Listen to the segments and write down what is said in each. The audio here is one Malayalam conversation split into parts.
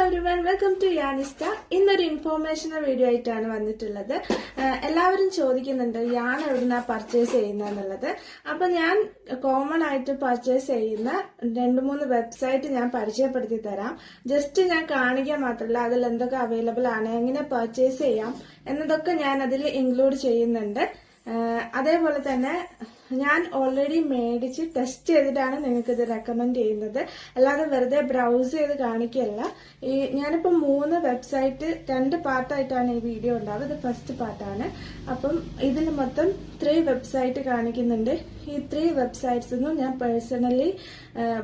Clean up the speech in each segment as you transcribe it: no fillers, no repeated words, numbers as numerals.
Everyone, welcome to യാനിസ്റ്റ. ഇന്നൊരു ഇൻഫോർമേഷണൽ വീഡിയോ ആയിട്ടാണ് വന്നിട്ടുള്ളത്. എല്ലാവരും ചോദിക്കുന്നുണ്ട് യാൺ എവിടുന്നാ പർച്ചേസ് ചെയ്യുന്നതെന്നുള്ളത്. അപ്പൊ ഞാൻ കോമൺ ആയിട്ട് പർച്ചേസ് ചെയ്യുന്ന 2-3 വെബ്സൈറ്റ് ഞാൻ പരിചയപ്പെടുത്തി തരാം. ജസ്റ്റ് ഞാൻ കാണിക്കാൻ മാത്രമല്ല അതിൽ എന്തൊക്കെ അവൈലബിൾ ആണ്, എങ്ങനെ പർച്ചേസ് ചെയ്യാം എന്നതൊക്കെ ഞാൻ അതിൽ ഇൻക്ലൂഡ് ചെയ്യുന്നുണ്ട്. അതേപോലെ തന്നെ ഞാൻ ഓൾറെഡി മേടിച്ച് ടെസ്റ്റ് ചെയ്തിട്ടാണ് നിങ്ങൾക്ക് ഇത് റെക്കമെൻഡ് ചെയ്യുന്നത്, അല്ലാതെ വെറുതെ ബ്രൗസ് ചെയ്ത് കാണിക്കുകയല്ല. ഞാനിപ്പോൾ 3 വെബ്സൈറ്റ് 2 പാർട്ടായിട്ടാണ് ഈ വീഡിയോ ഉണ്ടാവുക. ഇത് ഫസ്റ്റ് പാർട്ടാണ്. അപ്പം ഇതിൽ മൊത്തം 3 വെബ്സൈറ്റ് കാണിക്കുന്നുണ്ട്. ഈ 3 വെബ്സൈറ്റ്സിന്നും ഞാൻ പേഴ്സണലി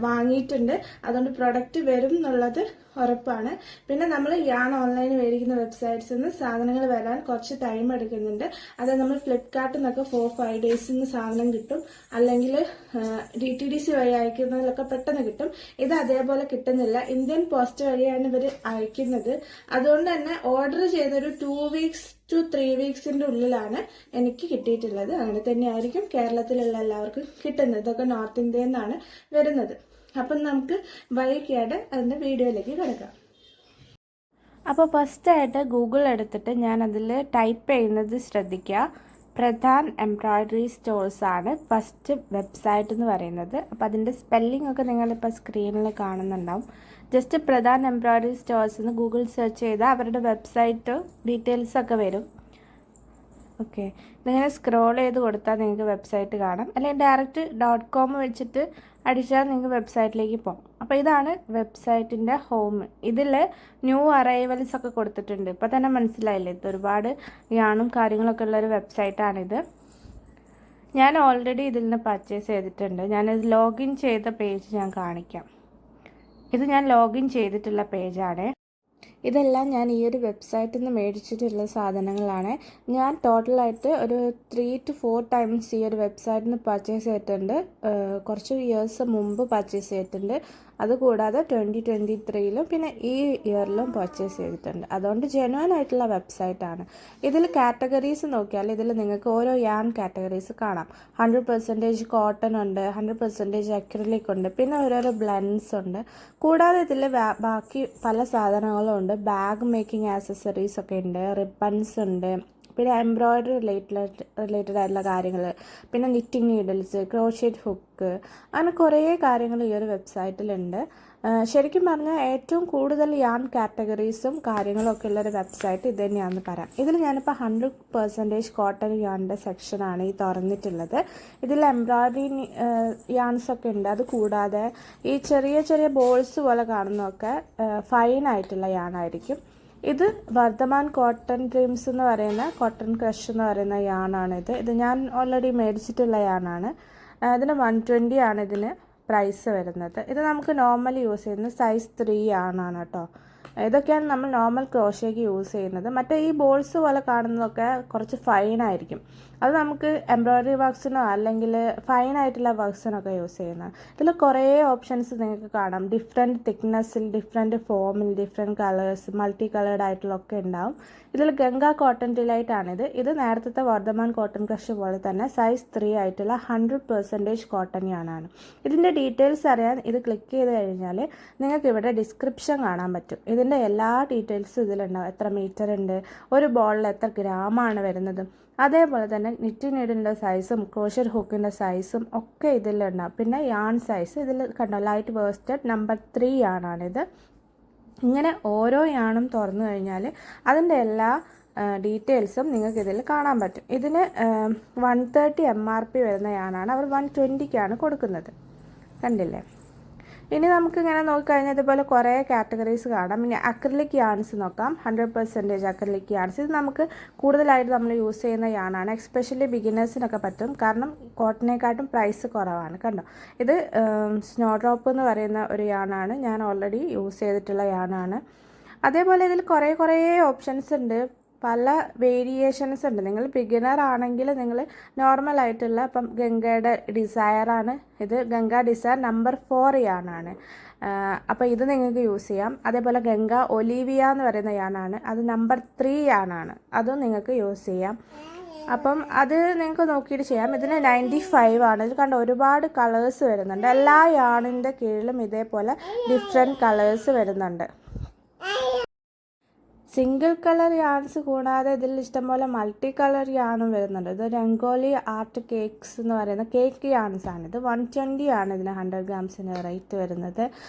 വാങ്ങിയിട്ടുണ്ട്. അതുകൊണ്ട് പ്രൊഡക്റ്റ് വരും എന്നുള്ളത് ഉറപ്പാണ്. പിന്നെ നമ്മൾ യാൺ ഓൺലൈൻ മേടിക്കുന്ന വെബ്സൈറ്റ്സിൽ നിന്ന് സാധനങ്ങൾ വരാൻ കുറച്ച് ടൈം എടുക്കുന്നുണ്ട്. അത് നമ്മൾ ഫ്ലിപ്കാർട്ടിൽ നിന്നൊക്കെ 4-5 ഡേയ്സിന് സാധനം കിട്ടും, അല്ലെങ്കിൽ DTDC വഴി അയക്കുന്നതിലൊക്കെ പെട്ടെന്ന് കിട്ടും. ഇത് അതേപോലെ കിട്ടുന്നില്ല. ഇന്ത്യൻ പോസ്റ്റ് വഴിയാണ് ഇവർ അയക്കുന്നത്. അതുകൊണ്ട് തന്നെ ഓർഡർ ചെയ്തൊരു 2 weeks to 3 weeksന്റെ ഉള്ളിലാണ് എനിക്ക് കിട്ടിയിട്ടുള്ളത്. അങ്ങനെ തന്നെയായിരിക്കും കേരളത്തിലുള്ള എല്ലാവർക്കും കിട്ടുന്നത്. ഇതൊക്കെ നോർത്ത് ഇന്ത്യയിൽ നിന്നാണ് വരുന്നത്. അപ്പം നമുക്ക് വൈകിയായിട്ട് അതിൻ്റെ വീഡിയോയിലേക്ക് കിടക്കാം. അപ്പോൾ ഫസ്റ്റായിട്ട് ഗൂഗിൾ എടുത്തിട്ട് ഞാൻ അതിൽ ടൈപ്പ് ചെയ്യുന്നത് ശ്രദ്ധിക്കുക. പ്രധാൻ എംബ്രോയ്ഡറി സ്റ്റോഴ്സ് ആണ് ഫസ്റ്റ് വെബ്സൈറ്റ് എന്ന് പറയുന്നത്. അപ്പോൾ അതിൻ്റെ സ്പെല്ലിംഗ് ഒക്കെ നിങ്ങളിപ്പോൾ സ്ക്രീനിൽ കാണുന്നുണ്ടാവും. ജസ്റ്റ് പ്രധാൻ എംബ്രോയ്ഡറി സ്റ്റോഴ്സ് എന്ന് ഗൂഗിൾ സെർച്ച് ചെയ്താൽ അവരുടെ വെബ്സൈറ്റ് ഡീറ്റെയിൽസൊക്കെ വരും. ഓക്കെ, ഇതിങ്ങനെ സ്ക്രോൾ ചെയ്ത് കൊടുത്താൽ നിങ്ങൾക്ക് വെബ്സൈറ്റ് കാണാം, അല്ലെങ്കിൽ ഡയറക്റ്റ് .com വെച്ചിട്ട് അടിച്ചാൽ നിങ്ങൾക്ക് വെബ്സൈറ്റിലേക്ക് പോകും. അപ്പോൾ ഇതാണ് വെബ്സൈറ്റിൻ്റെ ഹോം. ഇതിൽ ന്യൂ അറൈവൽസ് ഒക്കെ കൊടുത്തിട്ടുണ്ട്. ഇപ്പോൾ തന്നെ മനസ്സിലായില്ലേ, ഇത് ഒരുപാട് യാണും കാര്യങ്ങളൊക്കെ ഉള്ളൊരു വെബ്സൈറ്റാണിത്. ഞാൻ ഓൾറെഡി ഇതിൽ നിന്ന് പർച്ചേസ് ചെയ്തിട്ടുണ്ട്. ഞാനിത് ലോഗിൻ ചെയ്ത പേജ് ഞാൻ കാണിക്കാം. ഇത് ഞാൻ ലോഗിൻ ചെയ്തിട്ടുള്ള പേജാണ്. ഇതെല്ലാം ഞാൻ ഈ ഒരു വെബ്സൈറ്റിൽ നിന്ന് മേടിച്ചിട്ടുള്ള സാധനങ്ങളാണ്. ഞാൻ ടോട്ടലായിട്ട് ഒരു 3 to 4 ടൈംസ് ഈ ഒരു വെബ്സൈറ്റിൽ നിന്ന് പർച്ചേസ് ചെയ്തിട്ടുണ്ട്. കുറച്ച് ഇയേഴ്സ് മുമ്പ് പർച്ചേസ് ചെയ്തിട്ടുണ്ട്. അതുകൂടാതെ 2023-ലും പിന്നെ ഈ ഇയറിലും പർച്ചേസ് ചെയ്തിട്ടുണ്ട്. അതുകൊണ്ട് ജെന്യുവൻ ആയിട്ടുള്ള വെബ്സൈറ്റാണ്. ഇതിൽ കാറ്റഗറീസ് നോക്കിയാൽ ഇതിൽ നിങ്ങൾക്ക് ഓരോ യാൺ കാറ്റഗറീസ് കാണാം. 100% കോട്ടൺ ഉണ്ട്, 100% അക്രിലിക് ഉണ്ട്, പിന്നെ ഓരോരോ ബ്ലെൻഡ്സ് ഉണ്ട്. കൂടാതെ ഇതിൽ ബാക്കി പല സാധനങ്ങളും ഉണ്ട്. ബാഗ് മേക്കിംഗ് ആക്സസറീസ് ഒക്കെ ഉണ്ട്, റിബൺസ് ഉണ്ട്, പിന്നെ എംബ്രോയ്ഡറി റിലേറ്റഡ് ആയിട്ടുള്ള കാര്യങ്ങൾ, പിന്നെ നിറ്റിംഗ് നീഡിൽസ്, ക്രോഷേറ്റ് ഹുക്ക്, അങ്ങനെ കുറേ കാര്യങ്ങൾ ഈ ഒരു വെബ്സൈറ്റിലുണ്ട്. ശരിക്കും പറഞ്ഞാൽ ഏറ്റവും കൂടുതൽ യാൺ കാറ്റഗറീസും കാര്യങ്ങളും ഒക്കെ ഉള്ളൊരു വെബ്സൈറ്റ് ഇത് തന്നെയാണെന്ന് പറയാം. ഇതിൽ ഞാനിപ്പോൾ 100% കോട്ടൺ യാണിൻ്റെ സെക്ഷനാണ് ഈ തുറന്നിട്ടുള്ളത്. ഇതിൽ എംബ്രോയ്ഡറി യാൺസൊക്കെ ഉണ്ട്. അത് കൂടാതെ ഈ ചെറിയ ചെറിയ ബോൾസ് പോലെ കാണുന്നതൊക്കെ ഫൈൻ ആയിട്ടുള്ള യാണായിരിക്കും. ഇത് വർദ്ധമാൻ കോട്ടൺ ഡ്രീംസ് എന്ന് പറയുന്ന കോട്ടൺ ക്രഷ് എന്ന് പറയുന്ന യാണാണിത്. ഇത് ഞാൻ ഓൾറെഡി മേടിച്ചിട്ടുള്ള യാണാണ്. ഇതിന് 120 ആണ് ഇതിന് പ്രൈസ് വരുന്നത്. ഇത് നമുക്ക് നോർമലി യൂസ് ചെയ്യുന്ന സൈസ് 3 ആണാണ് കേട്ടോ. ഇതൊക്കെയാണ് നമ്മൾ നോർമൽ ക്രോഷയ്ക്ക് യൂസ് ചെയ്യുന്നത്. മറ്റേ ഈ ബോൾസ് പോലെ കാണുന്നതൊക്കെ കുറച്ച് ഫൈനായിരിക്കും. അത് നമുക്ക് എംബ്രോയ്ഡറി വർക്ക്സിനോ അല്ലെങ്കിൽ ഫൈനായിട്ടുള്ള വർക്ക്സിനൊക്കെ യൂസ് ചെയ്യുന്നത്. ഇതിൽ കുറേ ഓപ്ഷൻസ് നിങ്ങൾക്ക് കാണാം. ഡിഫറെൻറ്റ് തിക്നെസ്സിൽ, ഡിഫറെൻറ്റ് ഫോമിൽ, ഡിഫറെൻറ്റ് കളേഴ്സ്, മൾട്ടി കളേർഡ് ആയിട്ടുള്ളൊക്കെ ഉണ്ടാവും. ഇതിൽ ഗംഗ കോട്ടൺ ഡിലൈറ്റാണിത്. ഇത് നേരത്തെ വർദ്ധമാൻ കോട്ടൺ ക്രഷ് പോലെ തന്നെ സൈസ് 3 ആയിട്ടുള്ള 100% കോട്ടൺ യാണാണ്. ഇതിൻ്റെ ഡീറ്റെയിൽസ് അറിയാൻ ഇത് ക്ലിക്ക് ചെയ്ത് കഴിഞ്ഞാൽ നിങ്ങൾക്ക് ഇവിടെ ഡിസ്ക്രിപ്ഷൻ കാണാൻ പറ്റും. ഇതിൻ്റെ എല്ലാ ഡീറ്റെയിൽസും ഇതിലുണ്ടാവും. എത്ര മീറ്റർ ഉണ്ട്, ഒരു ബോളിൽ എത്ര ഗ്രാമാണ് വരുന്നത്, അതേപോലെ തന്നെ നിറ്റിംഗ് നീഡിലിൻ്റെ സൈസും ക്രോഷർ ഹുക്കിൻ്റെ സൈസും ഒക്കെ ഇതിലുണ്ടാവും. പിന്നെ യാൺ സൈസ് ഇതിൽ കണ്ടോ, ലൈറ്റ് വേസ്റ്റഡ് നമ്പർ 3 യാണാണിത്. ഇങ്ങനെ ഓരോ യാണും തുറന്നു കഴിഞ്ഞാൽ അതിൻ്റെ എല്ലാ ഡീറ്റെയിൽസും നിങ്ങൾക്ക് ഇതിൽ കാണാൻ പറ്റും. ഇതിന് 130 MRP വരുന്ന യാണാണ് അവർ 120-ക്കാണ് കൊടുക്കുന്നത്. കണ്ടില്ലേ? ഇനി നമുക്ക് ഇങ്ങനെ നോക്കിക്കഴിഞ്ഞാൽ ഇതുപോലെ കുറേ കാറ്റഗറീസ് കാണാം. ഇനി അക്രിലിക് യാൺസ് നോക്കാം. 100% അക്രിലിക് യാൺസ് ഇത് നമുക്ക് കൂടുതലായിട്ട് നമ്മൾ യൂസ് ചെയ്യുന്ന യാണാണ്. എസ്പെഷ്യലി ബിഗിനേഴ്സിനൊക്കെ പറ്റും, കാരണം കോട്ടനെക്കാട്ടും പ്രൈസ് കുറവാണ്. കണ്ടോ, ഇത് സ്നോ ഡ്രോപ്പ് എന്ന് പറയുന്ന ഒരു യാണാണ്. ഞാൻ ഓൾറെഡി യൂസ് ചെയ്തിട്ടുള്ള യാണാണ്. അതേപോലെ ഇതിൽ കുറേ ഓപ്ഷൻസ് ഉണ്ട്, പല വേരിയേഷൻസ് ഉണ്ട്. നിങ്ങൾ ബിഗിനർ ആണെങ്കിൽ നിങ്ങൾ നോർമലായിട്ടുള്ള ഇപ്പം ഗംഗയുടെ ഡിസയറാണ് ഇത്. ഗംഗ ഡിസയർ നമ്പർ 4 യാണാണ്. അപ്പോൾ ഇത് നിങ്ങൾക്ക് യൂസ് ചെയ്യാം. അതേപോലെ ഗംഗ ഒലീവിയ എന്ന് പറയുന്ന യാണാണ്. അത് നമ്പർ 3 യാണാണ്. അതും നിങ്ങൾക്ക് യൂസ് ചെയ്യാം. അപ്പം അത് നിങ്ങൾക്ക് നോക്കിയിട്ട് ചെയ്യാം. ഇതിന് 95 ആണ്. ഇത് കണ്ട ഒരുപാട് കളേഴ്സ് വരുന്നുണ്ട്. എല്ലാ യാണിൻ്റെ കീഴിലും ഇതേപോലെ ഡിഫറെൻറ്റ് കളേഴ്സ് വരുന്നുണ്ട്. സിംഗിൾ കളർ യാൺസ് കൂടാതെ ഇതിൽ ഇഷ്ടംപോലെ മൾട്ടി കളർ യാണും വരുന്നുണ്ട്. ഇത് രംഗോലി ആർട്ട് കേക്ക്സ് എന്ന് പറയുന്ന കേക്ക് യാൺസ് ആണ്. ഇത് 120 ആണ് ഇതിന് 100 ഗ്രാംസിന് റേറ്റ് വരുന്നത്.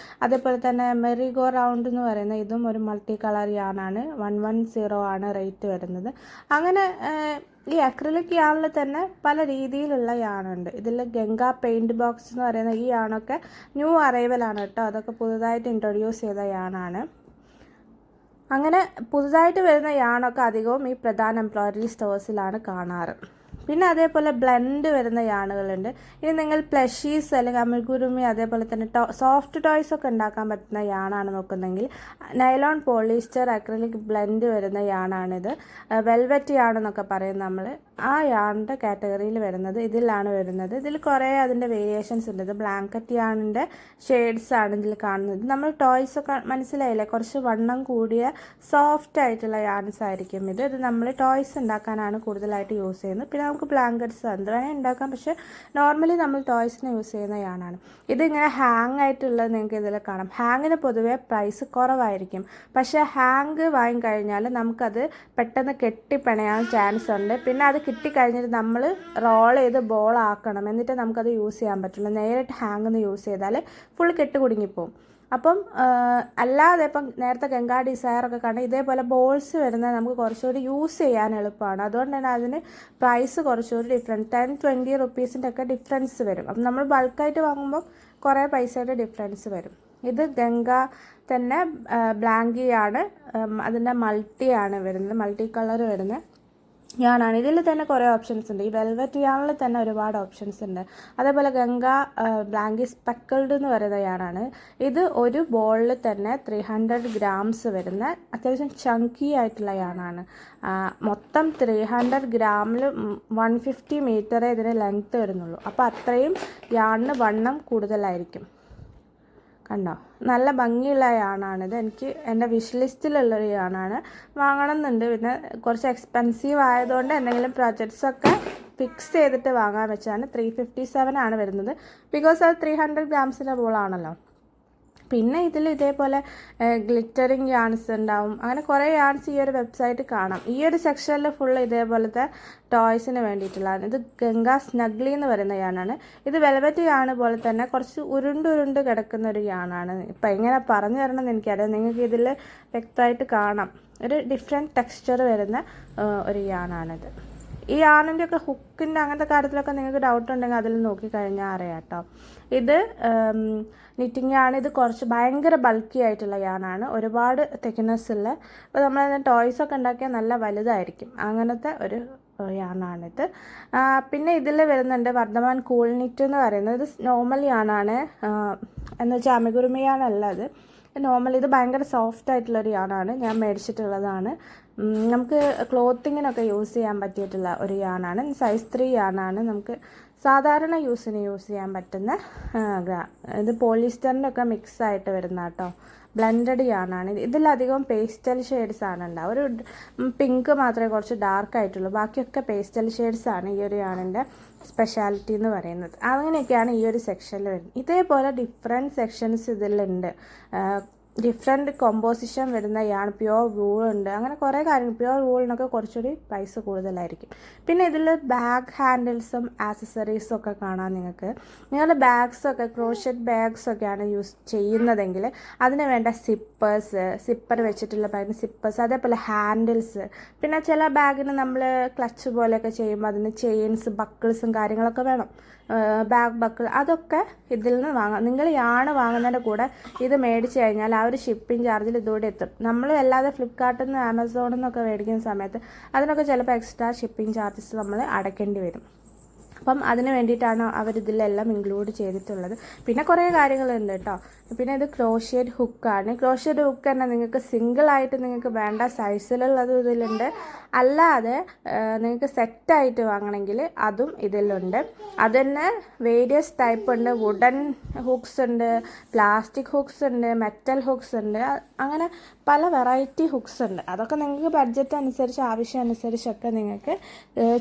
അതേപോലെ തന്നെ മെറി ഗോ റൗണ്ട് എന്ന് പറയുന്ന ഇതും ഒരു മൾട്ടി കളർ യാണാണ്. 110 ആണ് റേറ്റ് വരുന്നത്. അങ്ങനെ ഈ അക്രിലിക് യാണിൽ തന്നെ പല രീതിയിലുള്ള യാണുണ്ട്. ഇതിൽ ഗംഗ പെയിൻറ് ബോക്സ് എന്ന് പറയുന്ന ഈ യാണൊക്കെ ന്യൂ അറൈവലാണ് കേട്ടോ. അതൊക്കെ പുതുതായിട്ട് ഇൻട്രൊഡ്യൂസ് ചെയ്ത യാണാണ്. അങ്ങനെ പുതുതായിട്ട് വരുന്ന യാണൊക്കെ അധികവും ഈ പ്രധാന എംബ്രോയ്ഡറി സ്റ്റോഴ്സിലാണ് കാണാറ്. പിന്നെ അതേപോലെ ബ്ലെൻഡ് വരുന്ന യാണുകളുണ്ട്. ഇനി നിങ്ങൾ പ്ലഷീസ് അല്ലെങ്കിൽ അമിഗുരുമി അതേപോലെ തന്നെ സോഫ്റ്റ് ടോയ്സ് ഒക്കെ ഉണ്ടാക്കാൻ പറ്റുന്ന യാണാണ് നോക്കുന്നെങ്കിൽ നൈലോൺ പോളിസ്റ്റർ അക്രിലിക് ബ്ലെൻഡ് വരുന്ന യാണാണിത്. വെൽവെറ്റ് യാണെന്നൊക്കെ പറയും നമ്മൾ. ആ യാണിൻ്റെ കാറ്റഗറിയിൽ വരുന്നത് ഇതിലാണ് വരുന്നത്. ഇതിൽ കുറേ അതിൻ്റെ വേരിയേഷൻസ് ഉണ്ട്. ഇത് ബ്ലാങ്കറ്റ് യാണിൻ്റെ ഷെയ്ഡ്സ് ആണ് ഇതിൽ കാണുന്നത്. നമ്മൾ ടോയ്സ് ഒക്കെ മനസ്സിലായില്ലേ, കുറച്ച് വണ്ണം കൂടിയ സോഫ്റ്റ് ആയിട്ടുള്ള യാൺസ് ആയിരിക്കും ഇത്. നമ്മൾ ടോയ്സ് ഉണ്ടാക്കാനാണ് കൂടുതലായിട്ട് യൂസ് ചെയ്യുന്നത്. പിന്നെ നമുക്ക് ബ്ലാങ്കറ്റ്സ് എന്ത് വേണമെങ്കിൽ ഉണ്ടാക്കാം, പക്ഷേ നോർമലി നമ്മൾ ടോയ്സിന് യൂസ് ചെയ്യുന്ന യാണാണ്. ഇതിങ്ങനെ ഹാങ് ആയിട്ടുള്ളത് നിങ്ങൾക്ക് ഇതിൽ കാണാം. ഹാങ്ങിന് പൊതുവേ പ്രൈസ് കുറവായിരിക്കും, പക്ഷേ ഹാങ് വാങ്ങിക്കഴിഞ്ഞാൽ നമുക്കത് പെട്ടെന്ന് കെട്ടിപ്പിണയാൻ ചാൻസ് ഉണ്ട്. പിന്നെ അത് കിട്ടിക്കഴിഞ്ഞിട്ട് നമ്മൾ റോൾ ചെയ്ത് ബോൾ ആക്കണം, എന്നിട്ട് നമുക്കത് യൂസ് ചെയ്യാൻ പറ്റുള്ളൂ. നേരിട്ട് ഹാങ്ങിന്ന് യൂസ് ചെയ്താൽ ഫുൾ കെട്ട് കുടുങ്ങിപ്പോവും. അപ്പം അല്ലാതെ ഇപ്പം നേരത്തെ ഗംഗാ ഡിസയറൊക്കെ കാണാം ഇതേപോലെ ബോൾസ് വരുന്നത് നമുക്ക് കുറച്ചുകൂടി യൂസ് ചെയ്യാൻ എളുപ്പമാണ്. അതുകൊണ്ട് തന്നെ അതിന് പ്രൈസ് കുറച്ചുകൂടി ഡിഫറൻറ്റ് 10-20 റുപ്പീസിൻ്റെ ഒക്കെ ഡിഫറൻസ് വരും. അപ്പം നമ്മൾ ബൾക്കായിട്ട് വാങ്ങുമ്പോൾ കുറേ പൈസയുടെ ഡിഫറൻസ് വരും. ഇത് ഗംഗ തന്നെ ബ്ലാങ്കിയാണ്, അതിൻ്റെ മൾട്ടിയാണ് വരുന്നത്, മൾട്ടി കളർ വരുന്നത് യാണാണ്. ഇതിൽ തന്നെ കുറേ ഓപ്ഷൻസ് ഉണ്ട്. ഈ വെൽവെറ്റ് യാണിൽ തന്നെ ഒരുപാട് ഓപ്ഷൻസ് ഉണ്ട്. അതേപോലെ ഗംഗ ബ്ലാങ്കി സ്പെക്കിൾഡ് എന്ന് പറയുന്ന യാണാണ്. ഇത് ഒരു ബോളിൽ തന്നെ 300 ഗ്രാംസ് വരുന്ന അത്യാവശ്യം ചങ്കി ആയിട്ടുള്ള യാണാണ്. മൊത്തം 300 ഗ്രാമിൽ 150 മീറ്ററേ ഇതിന് ലെങ്ത്ത് വരുന്നുള്ളൂ. അപ്പോൾ അത്രയും യാണിന് വണ്ണം കൂടുതലായിരിക്കും. കണ്ടോ, നല്ല ഭംഗിയുള്ള യാണാണിത്. എനിക്ക് എൻ്റെ വിഷ് ലിസ്റ്റിലുള്ളൊരു യാണാണ്, വാങ്ങണം എന്നുണ്ട്. പിന്നെ കുറച്ച് എക്സ്പെൻസീവ് ആയതുകൊണ്ട് എന്തെങ്കിലും പ്രൊജക്ട്സൊക്കെ ഫിക്സ് ചെയ്തിട്ട് വാങ്ങാൻ വെച്ചാണ്. 357 ആണ് വരുന്നത്, ബിക്കോസ് അത് 300 ഗ്രാംസിൻ്റെ ബോളാണല്ലോ. പിന്നെ ഇതിൽ ഇതേപോലെ ഗ്ലിറ്ററിങ് യാൺസ് ഉണ്ടാവും. അങ്ങനെ കുറേ യാൺസ് ഈ ഒരു വെബ്സൈറ്റ് കാണാം. ഈ ഒരു സെക്ഷനിൽ ഫുള്ള് ഇതേപോലത്തെ ടോയ്സിന് വേണ്ടിയിട്ടുള്ളതാണ്. ഇത് ഗംഗ സ്നഗ്ലി എന്ന് പറയുന്ന യാണാണ്. ഇത് വെൽവെറ്റ് യാണ് പോലെ തന്നെ കുറച്ച് ഉരുണ്ട് കിടക്കുന്ന ഒരു യാണാണ്. ഇപ്പം എങ്ങനെ പറഞ്ഞു തരണമെന്ന് എനിക്കറിയാം, നിങ്ങൾക്ക് ഇതിൽ വ്യക്തമായിട്ട് കാണാം. ഒരു ഡിഫറെൻറ്റ് ടെക്സ്ചർ വരുന്ന ഒരു യാണാണിത്. ഈ യാണിൻ്റെ ഒക്കെ ഹുക്കിൻ്റെ അങ്ങനത്തെ കാര്യത്തിലൊക്കെ നിങ്ങൾക്ക് ഡൗട്ട് ഉണ്ടെങ്കിൽ അതിൽ നോക്കിക്കഴിഞ്ഞാൽ അറിയാം കേട്ടോ. ഇത് നിറ്റിംഗ് ആണ്. ഇത് കുറച്ച് ഭയങ്കര ബൾക്കി ആയിട്ടുള്ള യാണാണ്, ഒരുപാട് തിക്നെസ് ഉള്ള. അപ്പോൾ നമ്മൾ ടോയ്സൊക്കെ ഉണ്ടാക്കിയാൽ നല്ല വലുതായിരിക്കും, അങ്ങനത്തെ ഒരു യാണാണിത്. പിന്നെ ഇതിൽ വരുന്നുണ്ട് വർദ്ധമാൻ കൂൾ നിറ്റ് എന്ന് പറയുന്നത്. ഇത് നോർമൽ യാണാണ്, എന്ന് വെച്ചാൽ അമിഗുരുമിയാണല്ല ഇത് നോർമൽ. ഇത് ഭയങ്കര സോഫ്റ്റ് ആയിട്ടുള്ളൊരു യാണാണ്, ഞാൻ മേടിച്ചിട്ടുള്ളതാണ്. നമുക്ക് ക്ലോത്തിങ്ങിനൊക്കെ യൂസ് ചെയ്യാൻ പറ്റിയിട്ടുള്ള ഒരു യാണാണ്. സൈസ് 3 യാണാണ്, നമുക്ക് സാധാരണ യൂസിന് യൂസ് ചെയ്യാൻ പറ്റുന്ന. ഇത് പോളിസ്റ്ററിൻ്റെ ഒക്കെ മിക്സ് ആയിട്ട് വരുന്ന കേട്ടോ, ബ്ലെൻഡഡ് യാണാണ്. ഇതിലധികം പേസ്റ്റൽ ഷെയ്ഡ്സ് ആണ് ഉണ്ടാവുക. ഒരു പിങ്ക് മാത്രമേ കുറച്ച് ഡാർക്ക് ആയിട്ടുള്ളൂ, ബാക്കിയൊക്കെ പേസ്റ്റൽ ഷെയ്ഡ്സ് ആണ് ഈ ഒരു യാണിൻ്റെ സ്പെഷ്യാലിറ്റി എന്ന് പറയുന്നത്. അങ്ങനെയൊക്കെയാണ് ഈ ഒരു സെക്ഷനിൽ വരുന്നത്. ഇതേപോലെ ഡിഫറെൻറ്റ് സെക്ഷൻസ് ഇതിലുണ്ട്. ഡിഫറെൻറ്റ് കോമ്പോസിഷൻ വരുന്ന യാൺ, പ്യുവർ വൂളുണ്ട്, അങ്ങനെ കുറേ കാര്യങ്ങൾ. പ്യുവർ വൂളിനൊക്കെ കുറച്ചുകൂടി പ്രൈസ് കൂടുതലായിരിക്കും. പിന്നെ ഇതിൽ ബാഗ് ഹാൻഡിൽസും ആക്സസറീസും ഒക്കെ കാണാം നിങ്ങൾക്ക്. നിങ്ങളുടെ ബാഗ്സൊക്കെ ക്രോഷറ്റ് ബാഗ്സൊക്കെയാണ് യൂസ് ചെയ്യുന്നതെങ്കിൽ അതിന് വേണ്ട സിപ്പർ വെച്ചിട്ടുള്ള ബാഗിന് സിപ്പേഴ്സ്, അതേപോലെ ഹാൻഡിൽസ്. പിന്നെ ചില ബാഗിന് നമ്മൾ ക്ലച്ച് പോലെയൊക്കെ ചെയ്യുമ്പോൾ അതിന് ചെയിൻസ് ബക്കിൾസും കാര്യങ്ങളൊക്കെ വേണം, ബാഗ് ബക്കിൾ, അതൊക്കെ ഇതിൽ നിന്ന് വാങ്ങാം. നിങ്ങൾ യാണ് വാങ്ങുന്നതിൻ്റെ കൂടെ ഇത് മേടിച്ച് കഴിഞ്ഞാൽ ആ ഒരു ഷിപ്പിംഗ് ചാർജിൽ ഇതുകൂടെ എത്തും. നമ്മൾ അല്ലാതെ ഫ്ലിപ്കാർട്ടിൽ നിന്ന് ആമസോണിൽ നിന്നൊക്കെ മേടിക്കുന്ന സമയത്ത് അതിനൊക്കെ ചിലപ്പോൾ എക്സ്ട്രാ ഷിപ്പിംഗ് ചാർജസ് നമ്മൾ അടയ്ക്കേണ്ടി വരും. അപ്പം അതിന് വേണ്ടിയിട്ടാണ് അവരിതിലെല്ലാം ഇൻക്ലൂഡ് ചെയ്തിട്ടുള്ളത്. പിന്നെ കുറേ കാര്യങ്ങളുണ്ട് കേട്ടോ. പിന്നെ ഇത് ക്രോഷ്യേഡ് ഹുക്കാണ്. ക്രോഷ്യേഡ് ഹുക്ക് തന്നെ നിങ്ങൾക്ക് സിംഗിളായിട്ട് നിങ്ങൾക്ക് വേണ്ട സൈസിലുള്ളത് ഇതിലുണ്ട്, അല്ലാതെ നിങ്ങൾക്ക് സെറ്റായിട്ട് വാങ്ങണമെങ്കിൽ അതും ഇതിലുണ്ട്. അത് തന്നെ വേരിയസ് ടൈപ്പ് ഉണ്ട്. വുഡൻ ഹുക്സ് ഉണ്ട്, പ്ലാസ്റ്റിക് ഹുക്സ് ഉണ്ട്, മെറ്റൽ ഹുക്സ് ഉണ്ട്, അങ്ങനെ പല വെറൈറ്റി ഹുക്സ് ഉണ്ട്. അതൊക്കെ നിങ്ങൾക്ക് ബഡ്ജറ്റ് അനുസരിച്ച് ആവശ്യം അനുസരിച്ചൊക്കെ നിങ്ങൾക്ക്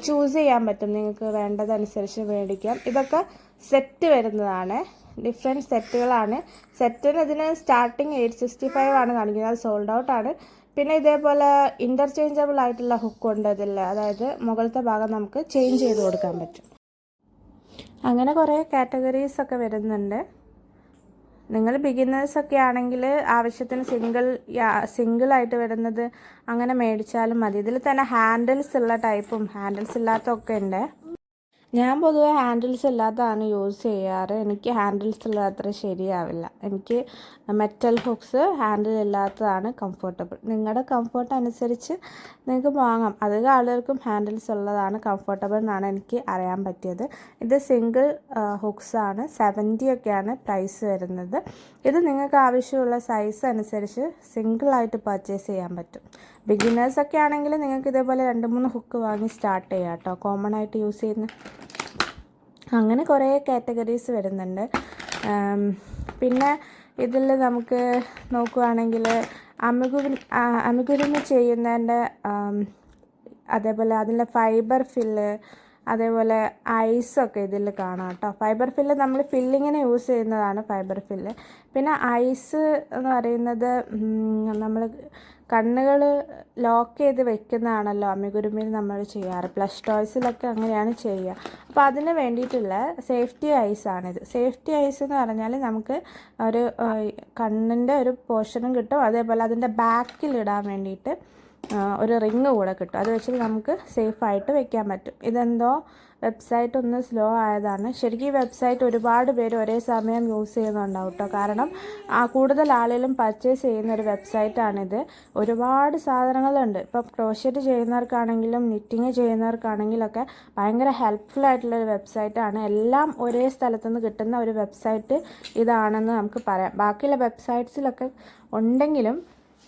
ചൂസ് ചെയ്യാൻ പറ്റും. നിങ്ങൾക്ക് വേണ്ടതനുസരിച്ച് മേടിക്കാം. ഇതൊക്കെ സെറ്റ് വരുന്നതാണ്. ഡിഫറെൻറ്റ് സെറ്റുകളാണ്. സെറ്റിന് ഇതിന് സ്റ്റാർട്ടിങ് 865 ആണ് കാണിക്കുന്നത്, അത് സോൾഡ് ഔട്ടാണ്. പിന്നെ ഇതേപോലെ ഇൻ്റർചേഞ്ചബിൾ ആയിട്ടുള്ള ഹുക്കുണ്ട് ഇതിൽ, അതായത് മുകളിലത്തെ ഭാഗം നമുക്ക് ചേഞ്ച് ചെയ്ത് കൊടുക്കാൻ പറ്റും. അങ്ങനെ കുറേ കാറ്റഗറീസ് ഒക്കെ വരുന്നുണ്ട്. നിങ്ങൾ ബിഗിനേഴ്സൊക്കെ ആണെങ്കിൽ ആവശ്യത്തിന് സിംഗിളായിട്ട് വരുന്നത് അങ്ങനെ മേടിച്ചാലും മതി. ഇതിൽ തന്നെ ഹാൻഡിൽസ് ഉള്ള ടൈപ്പും ഹാൻഡിൽസ് ഇല്ലാത്തതൊക്കെ ഉണ്ട്. ഞാൻ പൊതുവെ ഹാൻഡിൽസ് ഇല്ലാത്തതാണ് യൂസ് ചെയ്യാറ്. എനിക്ക് ഹാൻഡിൽസ് ഉള്ളത് അത്ര ശരിയാവില്ല. എനിക്ക് മെറ്റൽ ഹുക്സ് ഹാൻഡിൽ ഇല്ലാത്തതാണ് കംഫർട്ടബിൾ. നിങ്ങളുടെ കംഫർട്ട് അനുസരിച്ച് നിങ്ങൾക്ക് വാങ്ങാം. അധികം ആളുകൾക്കും ഹാൻഡിൽസ് ഉള്ളതാണ് കംഫർട്ടബിൾ എന്നാണ് എനിക്ക് അറിയാൻ പറ്റിയത്. ഇത് സിംഗിൾ ഹുക്സാണ്, 70 ഒക്കെയാണ് പ്രൈസ് വരുന്നത്. ഇത് നിങ്ങൾക്ക് ആവശ്യമുള്ള സൈസ് അനുസരിച്ച് സിംഗിളായിട്ട് പർച്ചേസ് ചെയ്യാൻ പറ്റും. ബിഗിനേഴ്സൊക്കെ ആണെങ്കിൽ നിങ്ങൾക്ക് ഇതേപോലെ 2-3 ഹുക്ക് വാങ്ങി സ്റ്റാർട്ട് ചെയ്യാം കേട്ടോ, കോമൺ ആയിട്ട് യൂസ് ചെയ്യുന്ന. അങ്ങനെ കുറേ കാറ്റഗറീസ് വരുന്നുണ്ട്. പിന്നെ ഇതിൽ നമുക്ക് നോക്കുകയാണെങ്കിൽ അമിഗുരുമി ചെയ്യുന്നതിൻ്റെ അതേപോലെ അതിൻ്റെ ഫൈബർ ഫില്ല്, അതേപോലെ ഐസൊക്കെ ഇതിൽ കാണാം കേട്ടോ. ഫൈബർ ഫില്ല് നമ്മൾ ഫില്ലിങ്ങിന് യൂസ് ചെയ്യുന്നതാണ് ഫൈബർ ഫില്ല്. പിന്നെ ഐസ് എന്ന് പറയുന്നത് നമ്മൾ കണ്ണുകൾ ലോക്ക് ചെയ്ത് വെക്കുന്നതാണല്ലോ അമ്മിഗുരുമിയിൽ നമ്മൾ ചെയ്യാറ്. പ്ലസ് ടോയ്സിലൊക്കെ അങ്ങനെയാണ് ചെയ്യുക. അപ്പോൾ അതിന് വേണ്ടിയിട്ടുള്ള സേഫ്റ്റി ഐസാണിത്. സേഫ്റ്റി ഐസ് എന്ന് പറഞ്ഞാൽ നമുക്ക് ഒരു കണ്ണിൻ്റെ ഒരു പോർഷനും കിട്ടും, അതേപോലെ അതിൻ്റെ ബാക്കിലിടാൻ വേണ്ടിയിട്ട് ഒരു റിങ് കൂടെ കിട്ടും. അത് വെച്ചിട്ട് നമുക്ക് സേഫായിട്ട് വെക്കാൻ പറ്റും. ഇതെന്തോ വെബ്സൈറ്റ് ഒന്ന് സ്ലോ ആയതാണ്. ശരിക്കും ഈ വെബ്സൈറ്റ് ഒരുപാട് പേര് ഒരേ സമയം യൂസ് ചെയ്യുന്നുണ്ടാവും കേട്ടോ. കാരണം കൂടുതൽ ആളുകളും പർച്ചേസ് ചെയ്യുന്ന ഒരു വെബ്സൈറ്റാണിത്. ഒരുപാട് സാധനങ്ങളുണ്ട്. ഇപ്പോൾ ക്രോഷ്യറ്റ് ചെയ്യുന്നവർക്കാണെങ്കിലും നിറ്റിങ് ചെയ്യുന്നവർക്കാണെങ്കിലൊക്കെ ഭയങ്കര ഹെൽപ്ഫുൾ ആയിട്ടുള്ളൊരു വെബ്സൈറ്റാണ്. എല്ലാം ഒരേ സ്ഥലത്തുനിന്ന് കിട്ടുന്ന ഒരു വെബ്സൈറ്റ് ഇതാണെന്ന് നമുക്ക് പറയാം. ബാക്കിയുള്ള വെബ്സൈറ്റ്സിലൊക്കെ ഉണ്ടെങ്കിലും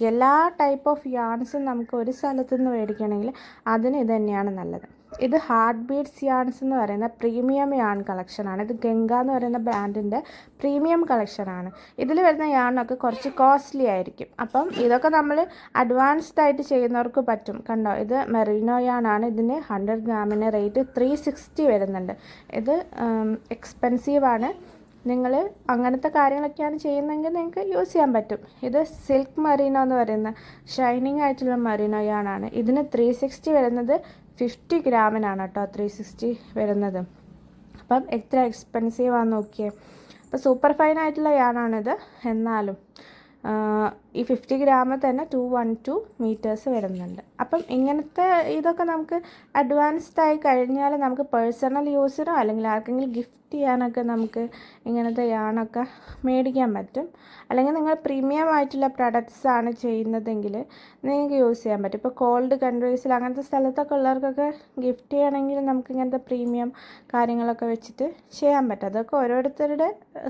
എല്ലാ ടൈപ്പ് ഓഫ് യാൺസും നമുക്ക് ഒരു സ്ഥലത്തുനിന്ന് മേടിക്കണമെങ്കിൽ അതിന് ഇത് തന്നെയാണ് നല്ലത്. ഇത് ഹാർട്ട് ബീറ്റ്സ് യാൺസ് എന്ന് പറയുന്ന പ്രീമിയം യാൺ കളക്ഷനാണ്. ഇത് ഗംഗ എന്ന് പറയുന്ന ബ്രാൻഡിൻ്റെ പ്രീമിയം കളക്ഷനാണ്. ഇതിൽ വരുന്ന യാണൊക്കെ കുറച്ച് കോസ്റ്റ്ലി ആയിരിക്കും. അപ്പം ഇതൊക്കെ നമ്മൾ അഡ്വാൻസ്ഡ് ആയിട്ട് ചെയ്യുന്നവർക്ക് പറ്റും. കണ്ടോ, ഇത് മെറീനോ യാണാണ്. ഇതിന് 100 ഗ്രാമിന് റേറ്റ് 360 വരുന്നുണ്ട്. ഇത് എക്സ്പെൻസീവാണ്. നിങ്ങൾ അങ്ങനത്തെ കാര്യങ്ങളൊക്കെയാണ് ചെയ്യുന്നതെങ്കിൽ നിങ്ങൾക്ക് യൂസ് ചെയ്യാൻ പറ്റും. ഇത് സിൽക്ക് മറീനോ എന്ന് പറയുന്ന ഷൈനിങ് ആയിട്ടുള്ള മറീനോ യാണാണ്. ഇതിന് 360 വരുന്നത് 50 ഗ്രാമിനാണ് കേട്ടോ 360 വരുന്നത്. അപ്പം എത്ര എക്സ്പെൻസീവാന്ന് നോക്കിയേ. അപ്പോൾ സൂപ്പർ ഫൈൻ ആയിട്ടുള്ള യാണാണിത്. എന്നാലും ഈ 50 ഗ്രാമിൽ തന്നെ 212 മീറ്റേഴ്സ് വരുന്നുണ്ട്. അപ്പം ഇങ്ങനത്തെ ഇതൊക്കെ നമുക്ക് അഡ്വാൻസ്ഡ് ആയി കഴിഞ്ഞാൽ നമുക്ക് പേഴ്സണൽ യൂസിനോ അല്ലെങ്കിൽ ആർക്കെങ്കിലും ഗിഫ്റ്റ് ചെയ്യാനൊക്കെ നമുക്ക് ഇങ്ങനത്തെ യാണൊക്കെ മേടിക്കാൻ പറ്റും. അല്ലെങ്കിൽ നിങ്ങൾ പ്രീമിയം ആയിട്ടുള്ള പ്രൊഡക്ട്സ് ആണ് ചെയ്യുന്നതെങ്കിൽ നിങ്ങൾക്ക് യൂസ് ചെയ്യാൻ പറ്റും. ഇപ്പോൾ കോൾഡ് കൺട്രീസിൽ അങ്ങനത്തെ സ്ഥലത്തൊക്കെ ഉള്ളവർക്കൊക്കെ ഗിഫ്റ്റ് ചെയ്യണമെങ്കിൽ നമുക്ക് ഇങ്ങനത്തെ പ്രീമിയം കാര്യങ്ങളൊക്കെ വെച്ചിട്ട് ചെയ്യാൻ പറ്റും. അതൊക്കെ ഓരോരുത്തരുടെ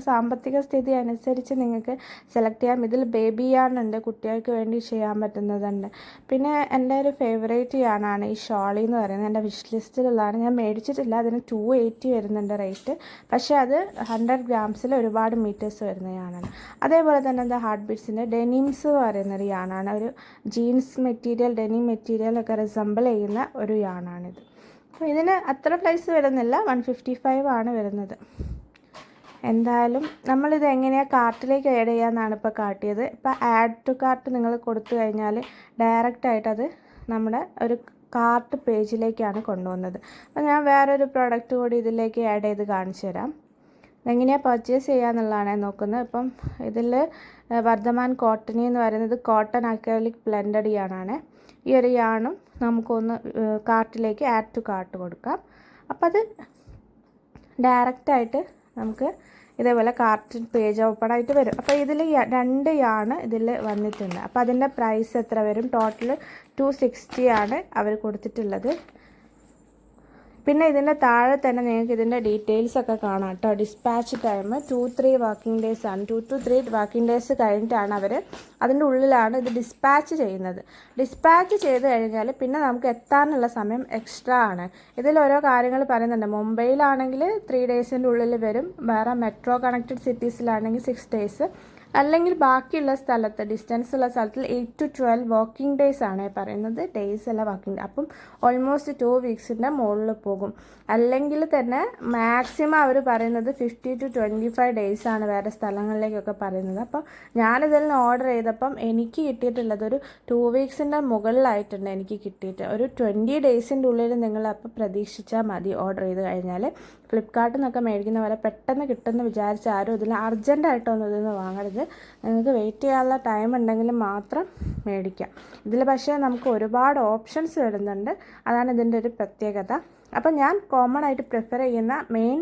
സാമ്പത്തിക സ്ഥിതി അനുസരിച്ച് നിങ്ങൾക്ക് സെലക്ട് ചെയ്യാം. ഇതിൽ ബേബി യാൺ ഉണ്ട്, കുട്ടികൾക്ക് വേണ്ടി ചെയ്യാൻ പറ്റുന്നതുണ്ട്. പിന്നെ എൻ്റെ ഒരു ഫേവറേറ്റ് യാണാണ് ഈ ഷോളി എന്ന് പറയുന്നത്. എൻ്റെ വിഷ് ലിസ്റ്റിലുള്ളതാണ്. ഞാൻ മേടിച്ചിട്ടില്ല. അതിന് 280 വരുന്നുണ്ട് റേറ്റ്. പക്ഷേ അത് 100 ഗ്രാംസിൽ ഒരുപാട് മീറ്റേഴ്സ് വരുന്ന യാണാണ്. അതേപോലെ തന്നെ എന്താ ഹാർട്ട് ബീറ്റ്സിൻ്റെ ഡെനിംസ് എന്ന് പറയുന്നൊരു യാണാണ്. ഒരു ജീൻസ് മെറ്റീരിയൽ, ഡെനിം മെറ്റീരിയൽ ഒക്കെ റിസംബിൾ ചെയ്യുന്ന ഒരു യാണാണിത്. അപ്പോൾ ഇതിന് അത്ര പ്രൈസ് വരുന്നില്ല, 155 ആണ് വരുന്നത്. എന്തായാലും നമ്മളിത് എങ്ങനെയാണ് കാർട്ടിലേക്ക് ആഡ് ചെയ്യാമെന്നാണ് ഇപ്പോൾ കാട്ടിയത്. ഇപ്പോൾ ആഡ് ടു കാർട്ട് നിങ്ങൾ കൊടുത്തു കഴിഞ്ഞാൽ ഡയറക്റ്റായിട്ട് അത് നമ്മുടെ ഒരു കാർട്ട് പേജിലേക്കാണ് കൊണ്ടുവന്നത്. അപ്പോൾ ഞാൻ വേറൊരു പ്രോഡക്റ്റ് കൂടി ഇതിലേക്ക് ആഡ് ചെയ്ത് കാണിച്ചു തരാം. എങ്ങനെയാണ് പർച്ചേസ് ചെയ്യാന്നുള്ളതാണ് നോക്കുന്നത്. ഇപ്പം ഇതിൽ വർദ്ധമാൻ കോട്ടണി എന്ന് പറയുന്നത് കോട്ടൺ അക്രലിക് ബ്ലെൻഡഡ് യാണാണ്. ഈ ഒരു യാണും നമുക്കൊന്ന് കാർട്ടിലേക്ക് ആഡ് ടു കാർട്ട് കൊടുക്കാം. അപ്പോൾ അത് ഡയറക്റ്റായിട്ട് നമുക്ക് ഇതേപോലെ കാർട്ട് പേജ് ഓപ്പൺ ആയിട്ട് വരും. അപ്പോൾ ഇതിൽ 2 യാണ് ഇതിൽ വന്നിട്ടുണ്ട്. അപ്പോൾ അതിൻ്റെ പ്രൈസ് എത്ര വരും? ടോട്ടൽ 260 ആണ് അവർ കൊടുത്തിട്ടുള്ളത്. പിന്നെ ഇതിൻ്റെ താഴെ തന്നെ നിങ്ങൾക്ക് ഇതിൻ്റെ ഡീറ്റെയിൽസ് ഒക്കെ കാണാം കേട്ടോ. ഡിസ്പാച്ച് ടൈം 2-3 വർക്കിംഗ് ഡേയ്സ് ആണ്. 2 to 3 വർക്കിംഗ് ഡേയ്സ് കഴിഞ്ഞിട്ടാണ് അവർ അതിൻ്റെ ഉള്ളിലാണ് ഇത് ഡിസ്പാച്ച് ചെയ്യുന്നത്. ഡിസ്പാച്ച് ചെയ്ത് കഴിഞ്ഞാൽ പിന്നെ നമുക്ക് എത്താനുള്ള സമയം എക്സ്ട്രാ ആണ്. ഇതിൽ ഓരോ കാര്യങ്ങൾ പറയുന്നുണ്ട്. മുംബൈയിലാണെങ്കിൽ 3 ഡേയ്സിൻ്റെ ഉള്ളിൽ വരും. വേറെ മെട്രോ കണക്റ്റഡ് സിറ്റീസിലാണെങ്കിൽ 6 ഡേയ്സ്, അല്ലെങ്കിൽ ബാക്കിയുള്ള സ്ഥലത്ത് ഡിസ്റ്റൻസ് ഉള്ള സ്ഥലത്തിൽ 8 to 12 വർക്കിംഗ് ഡേയ്സ് ആണ് പറയുന്നത്, ഡേയ്സ് അല്ല വർക്കിംഗ് ഡേ. അപ്പം ഓൾമോസ്റ്റ് 2 വീക്സിൻ്റെ മുകളിൽ പോകും. അല്ലെങ്കിൽ തന്നെ മാക്സിമം അവർ പറയുന്നത് 50 to 25 ഡേയ്സ് ആണ് വേറെ സ്ഥലങ്ങളിലേക്കൊക്കെ പറയുന്നത്. അപ്പം ഞാനിതിൽ നിന്ന് ഓർഡർ ചെയ്തപ്പം എനിക്ക് കിട്ടിയിട്ടുള്ളത് ഒരു 2 വീക്സിൻ്റെ മുകളിലായിട്ടുണ്ട് എനിക്ക് കിട്ടിയിട്ട്. ഒരു 20 ഡേയ്സിൻ്റെ ഉള്ളിൽ നിങ്ങൾ അപ്പോൾ പ്രതീക്ഷിച്ചാൽ മതി ഓർഡർ ചെയ്ത് കഴിഞ്ഞാൽ. ഫ്ലിപ്കാർട്ടിൽ നിന്നൊക്കെ മേടിക്കുന്ന പോലെ പെട്ടെന്ന് കിട്ടുമെന്ന് വിചാരിച്ച ആരും ഇതിൽ അർജൻറ്റായിട്ടൊന്നും ഇതിൽ നിന്ന് വാങ്ങരുത്. നിങ്ങൾക്ക് വെയിറ്റ് ചെയ്യാനുള്ള ടൈം ഉണ്ടെങ്കിൽ മാത്രം മേടിക്കാം. ഇതിൽ പക്ഷേ നമുക്ക് ഒരുപാട് ഓപ്ഷൻസ് വരുന്നുണ്ട്, അതാണ് ഇതിൻ്റെ ഒരു പ്രത്യേകത. അപ്പം ഞാൻ കോമൺ ആയിട്ട് പ്രിഫർ ചെയ്യുന്ന മെയിൻ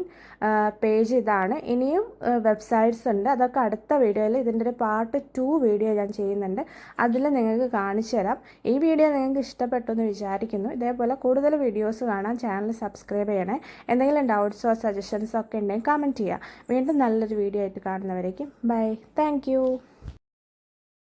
പേജ് ഇതാണ്. ഇനിയും വെബ്സൈറ്റ്സ് ഉണ്ട്, അതൊക്കെ അടുത്ത വീഡിയോയിൽ ഇതിൻ്റെ ഒരു പാർട്ട് 2 വീഡിയോ ഞാൻ ചെയ്യുന്നുണ്ട്, അതിൽ നിങ്ങൾക്ക് കാണിച്ചു തരാം. ഈ വീഡിയോ നിങ്ങൾക്ക് ഇഷ്ടപ്പെട്ടു എന്ന് വിചാരിക്കുന്നു. ഇതേപോലെ കൂടുതൽ വീഡിയോസ് കാണാൻ ചാനൽ സബ്സ്ക്രൈബ് ചെയ്യണേ. എന്തെങ്കിലും ഡൗട്ട്സോ സജഷൻസോ ഒക്കെ ഉണ്ടെങ്കിൽ കമൻറ്റ് ചെയ്യുക. വീണ്ടും നല്ലൊരു വീഡിയോ ആയിട്ട് കാണുന്നവരേക്കും ബൈ. താങ്ക്